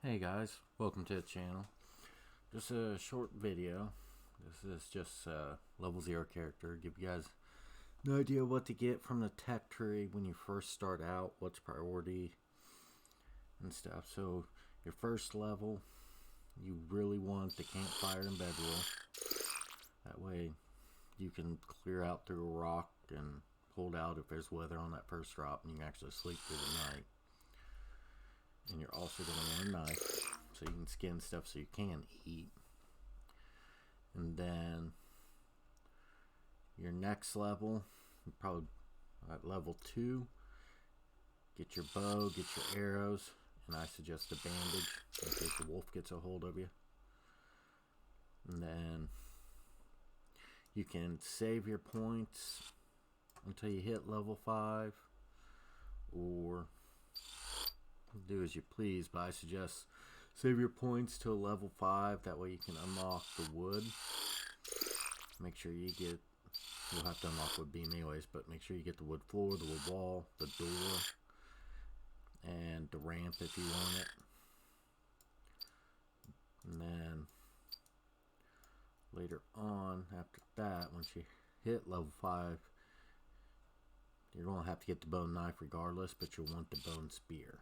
Hey guys, welcome to the channel. Just a short video. This is just a level 0 character. Give you guys an idea what to get from the tech tree when you first start out, what's priority and stuff. So your first level, you really want the campfire and bedroll. That way you can clear out through a rock and hold out if there's weather on that first drop, and you can actually sleep through the night. And you're also going to want a knife so you can skin stuff so you can eat. And then your next level, probably at level 2, get your bow, get your arrows, and I suggest a bandage in case the wolf gets a hold of you. And then you can save your points until you hit level 5, or do as you please, but I suggest save your points till level 5. That way you can unlock the wood. Make sure you get, you'll have to unlock wood beam anyways, but make sure you get the wood floor, the wood wall, the door, and the ramp if you want it. And then later on, after that, once you hit level 5, you're going to have to get the bone knife regardless, but you'll want the bone spear.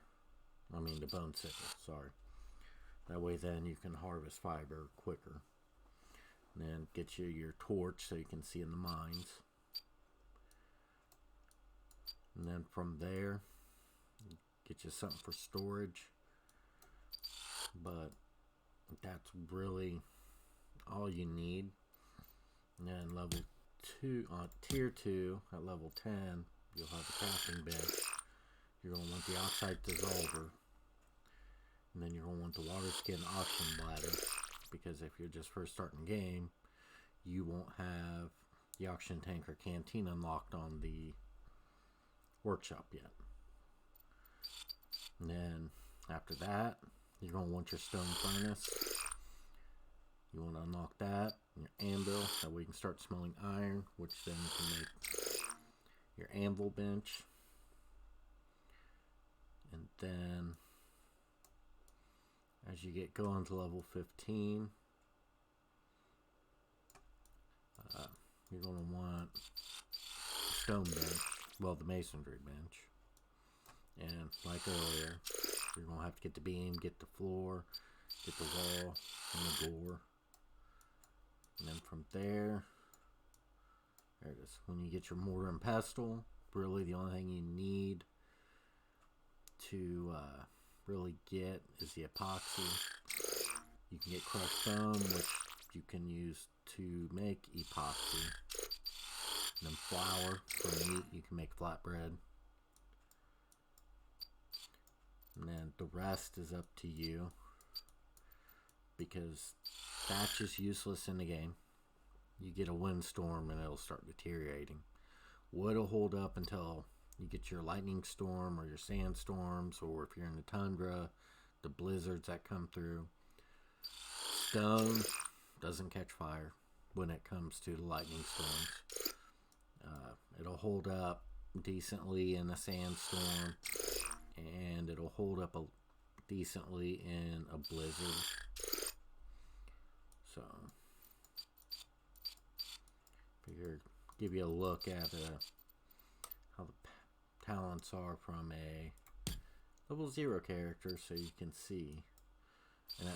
The bone sickle, sorry. That way then you can harvest fiber quicker. And then get you your torch so you can see in the mines. And then from there, get you something for storage. But that's really all you need. And then level 2, tier 2, at level 10, you'll have a crafting bench. You're going to want the oxide dissolver. And then you're going to want the water skin auction bladder, because if you're just first starting the game, you won't have the auction tank or canteen unlocked on the workshop yet. And then after that, you're going to want your stone furnace. You want to unlock that, and your anvil, that way you can start smelling iron, which then you can make your anvil bench. And then as you get going to level 15, you're going to want the stone bench, well, the masonry bench. And like earlier, you're going to have to get the beam, get the floor, get the wall, and the door. And then from there it is. When you get your mortar and pestle, really the only thing you need to really get is the epoxy. You can get crushed bone, which you can use to make epoxy. And then flour for meat, you can make flatbread. And then the rest is up to you, because thatch is useless in the game. You get a windstorm and it'll start deteriorating. Wood will hold up until you get your lightning storm or your sandstorms, or if you're in the tundra, the blizzards that come through. Stone doesn't catch fire when it comes to the lightning storms. It'll hold up decently in a sandstorm, and it'll hold up decently in a blizzard. So, figured give you a look at how the talents are from a level 0 character, so you can see. And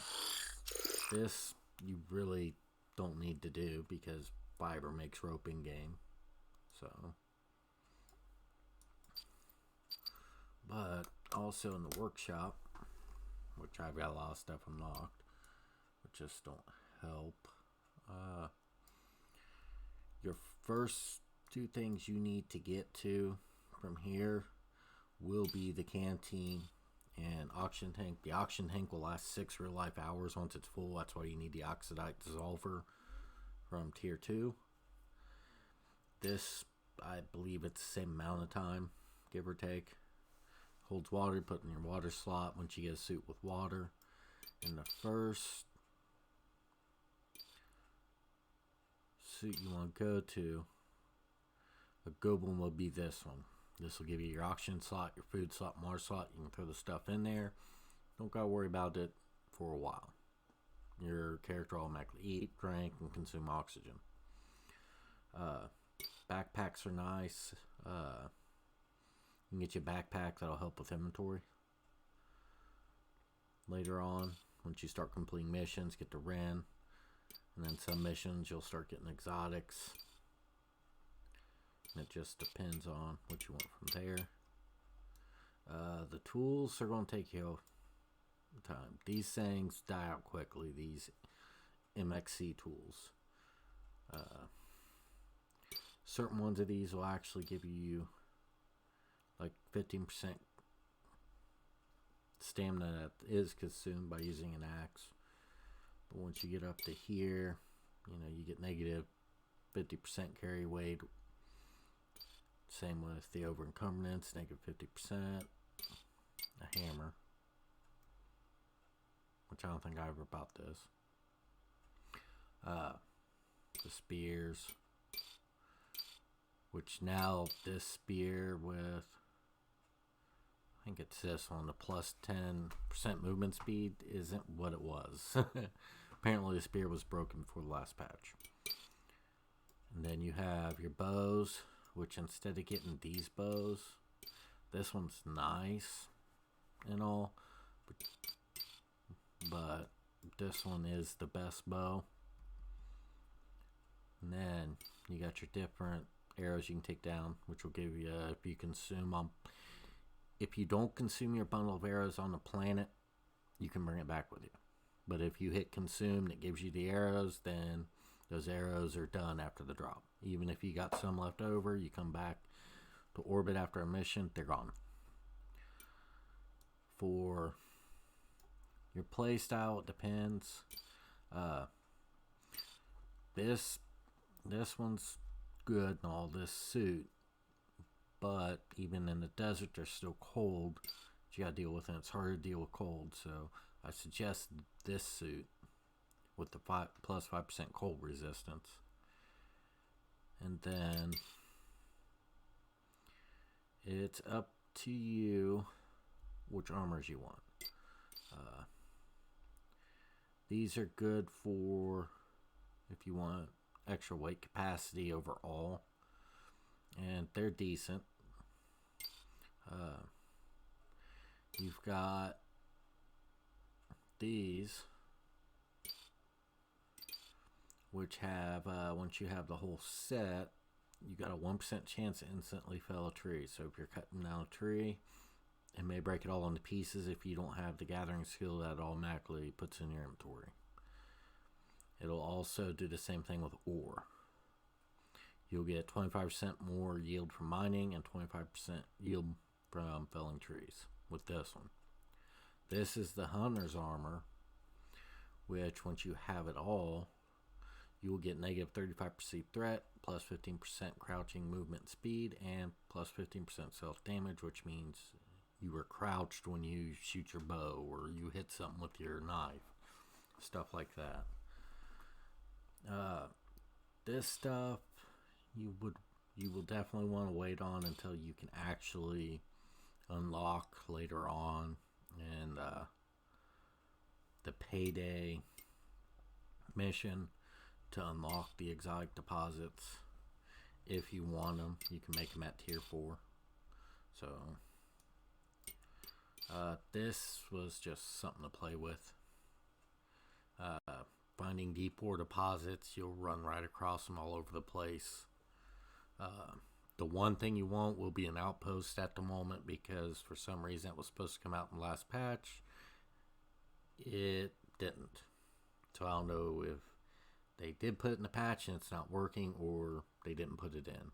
this you really don't need to do, because fiber makes rope in game. So, but also in the workshop, which I've got a lot of stuff unlocked, which just don't help. Your first 2 things you need to get to from here will be the canteen and auction tank. The auction tank will last 6 real life hours once it's full. That's why you need the oxidite dissolver from tier 2. This, I believe it's the same amount of time, give or take. Holds water, put in your water slot once you get a suit with water. And the first suit you want to go to, a good one will be this one. This will give you your auction slot, your food slot, water slot. You can throw the stuff in there. don't gotta worry about it for a while. Your character automatically eat, drink, and consume oxygen. Backpacks are nice. You can get you a backpack that'll help with inventory. Later on, once you start completing missions, get to Ren. And then some missions, you'll start getting exotics. And it just depends on what you want from there. The tools are going to take you time. These things die out quickly, these MXC tools. Certain ones of these will actually give you like 15% stamina that is consumed by using an axe. But once you get up to here, you get negative 50% carry weight. Same with the over encumbrance, negative 50%. A hammer, which I don't think I ever bought this. The spears, which now this spear with, I think it's this one, the plus 10% movement speed isn't what it was. Apparently the spear was broken before the last patch. And then you have your bows, which instead of getting these bows, this one's nice and all, but this one is the best bow. And then you got your different arrows you can take down, which will give you, if you consume them, if you don't consume your bundle of arrows on the planet, you can bring it back with you. But if you hit consume and it gives you the arrows, then those arrows are done after the drop. Even if you got some left over, you come back to orbit after a mission, they're gone. For your play style, it depends. This one's good and all, this suit, but even in the desert they're still cold. You gotta deal with it. It's hard to deal with cold, so I suggest this suit with the plus 5% cold resistance. And then it's up to you which armors you want. These are good for if you want extra weight capacity overall, and they're decent. You've got these, which have once you have the whole set, you got a 1% chance to instantly fell a tree. So if you're cutting down a tree, it may break it all into pieces. If you don't have the gathering skill, that automatically puts in your inventory. It'll also do the same thing with ore. You'll get 25% more yield from mining and 25% yield from felling trees with this one. This is the hunter's armor, which once you have it all, you will get negative 35% perceived threat, plus 15% crouching movement speed, and plus 15% self-damage, which means you were crouched when you shoot your bow or you hit something with your knife. Stuff like that. This stuff you will definitely want to wait on until you can actually unlock later on, and the payday mission to unlock the exotic deposits. If you want them, you can make them at tier 4. So this was just something to play with. Finding deep ore deposits, you'll run right across them all over the place. The one thing you want will be an outpost at the moment, because for some reason it was supposed to come out in the last patch. It didn't. So I don't know if they did put it in the patch and it's not working, or they didn't put it in.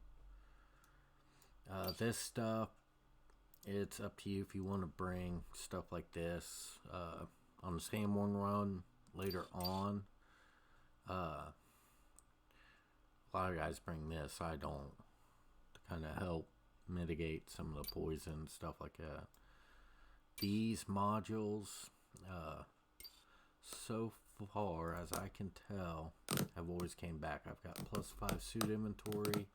This stuff, it's up to you if you want to bring stuff like this on the Sanborn run later on. A lot of guys bring this. I don't, to kind of help mitigate some of the poison, stuff like that. These modules, so far as I can tell, have always came back. I've got plus 5 suit inventory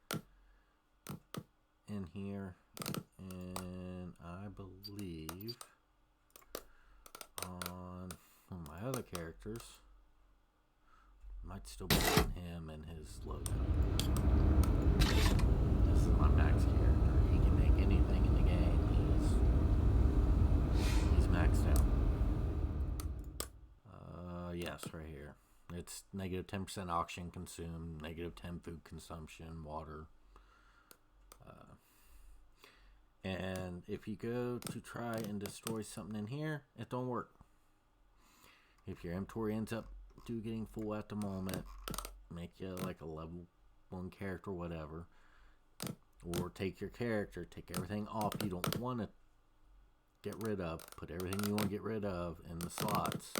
in here, and I believe other characters, might still be on him and his logo. This is my max character. He can make anything in the game. He's maxed out. Yes, right here. It's negative 10% oxygen consumed, negative 10 food consumption, water. And if you go to try and destroy something in here, it don't work. If your inventory ends up getting full at the moment, make you like a level 1 character, whatever. Or take your character, take everything off you don't want to get rid of, put everything you want to get rid of in the slots,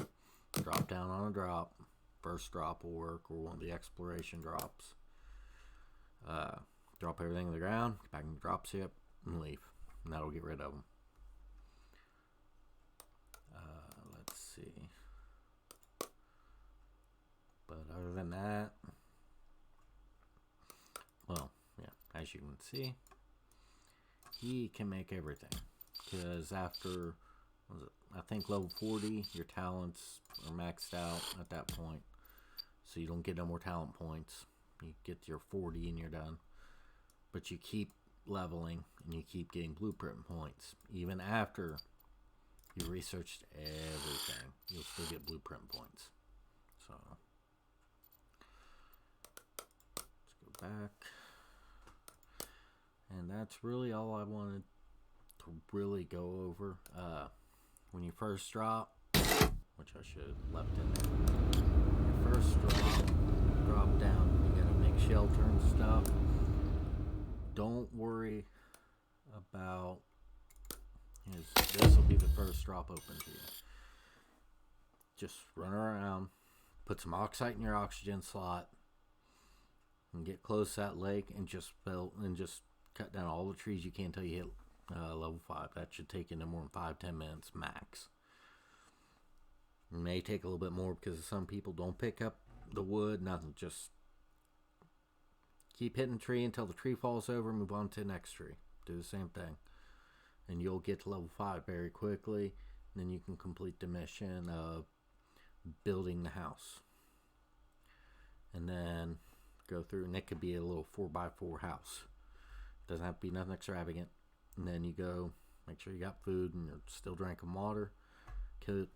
drop down on a drop. First drop will work, or one of the exploration drops. Drop everything on the ground, get back in the drop ship, and leave. And that'll get rid of them. Let's see. But other than that, well, yeah, as you can see, he can make everything. Because after, I think level 40, your talents are maxed out at that point. So you don't get no more talent points. You get your 40 and you're done. But you keep leveling and you keep getting blueprint points. Even after you researched everything, you'll still get blueprint points. So let's go back. And that's really all I wanted to really go over. When you first drop, which I should have left in there. When you first drop down, you gotta make shelter and stuff. Don't worry about this will be the first drop open to you. Just run around, put some oxide in your oxygen slot, and get close to that lake and just cut down all the trees you can until you hit level 5. That should take you no more than 5-10 minutes max. It may take a little bit more because some people don't pick up the wood. Nothing, just keep hitting the tree until the tree falls over, move on to the next tree. Do the same thing. And you'll get to level 5 very quickly. And then you can complete the mission of building the house. And then go through, and it could be a little 4x4 house. Doesn't have to be nothing extravagant. And then you go, make sure you got food and you're still drinking water. The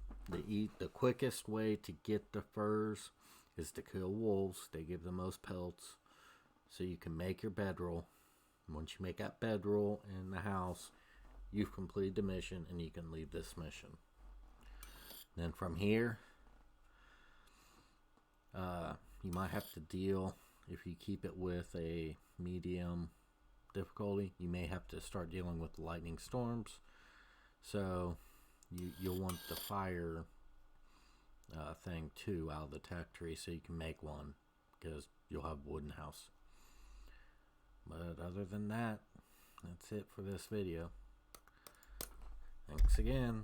quickest way to get the furs is to kill wolves. They give the most pelts. So you can make your bedroll. And once you make that bedroll in the house, you've completed the mission and you can leave this mission. Then from here, you might have to deal, if you keep it with a medium difficulty, you may have to start dealing with lightning storms. So you'll want the fire thing too out of the tech tree so you can make one, because you'll have a wooden house. But other than that, that's it for this video. Thanks again.